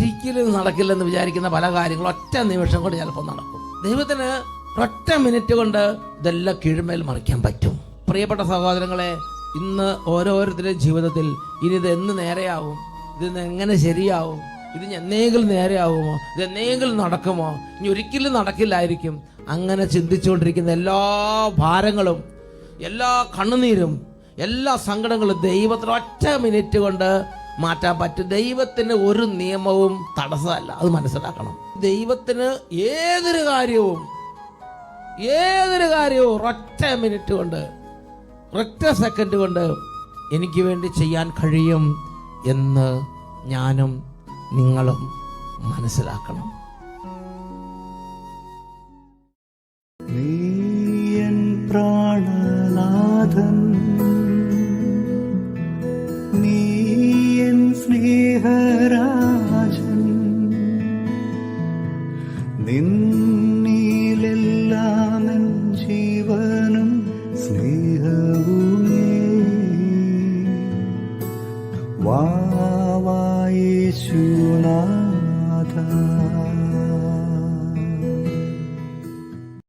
ഒരിക്കലും നടക്കില്ലെന്ന് വിചാരിക്കുന്ന പല കാര്യങ്ങളും ഒറ്റ നിമിഷം കൊണ്ട് ചിലപ്പോൾ നടക്കും. ദൈവത്തിന് ഒറ്റ മിനിറ്റ് കൊണ്ട് ഇതെല്ലാം കീഴ്മേൽ മറിക്കാൻ പറ്റും. പ്രിയപ്പെട്ട സഹോദരങ്ങളെ, ഇന്ന് ഓരോരുത്തരുടെയും ജീവിതത്തിൽ ഇനി ഇത് എന്ന് നേരെയാവും, ഇത് എങ്ങനെ ശരിയാവും, ഇത് എന്നെങ്കിലും നേരെയാവുമോ, ഇത് എന്നെങ്കിലും നടക്കുമോ, ഇനി ഒരിക്കലും നടക്കില്ലായിരിക്കും, അങ്ങനെ ചിന്തിച്ചുകൊണ്ടിരിക്കുന്ന എല്ലാ ഭാരങ്ങളും, എല്ലാ കണ്ണുനീരും, എല്ലാ സങ്കടങ്ങളും ദൈവത്തിന് ഒറ്റ മിനിറ്റ് കൊണ്ട് മാറ്റാൻ പറ്റും. ദൈവത്തിന് ഒരു നിയമവും തടസ്സമല്ല, അത് മനസ്സിലാക്കണം. ദൈവത്തിന് ഏതൊരു കാര്യവും ഒറ്റ മിനിറ്റ് കൊണ്ട്, ഒറ്റ സെക്കൻഡ് കൊണ്ട് എനിക്ക് വേണ്ടി ചെയ്യാൻ കഴിയും എന്ന് ഞാനും നിങ്ങളും മനസ്സിലാക്കണം. നീയൻ പ്രാണനാഥൻ, നീയൻ സ്നേഹരാജൻ, നിന്നിലെല്ലാം എൻ ജീവനും സ്നേഹവുമേ. വാ യേശുനാഥ.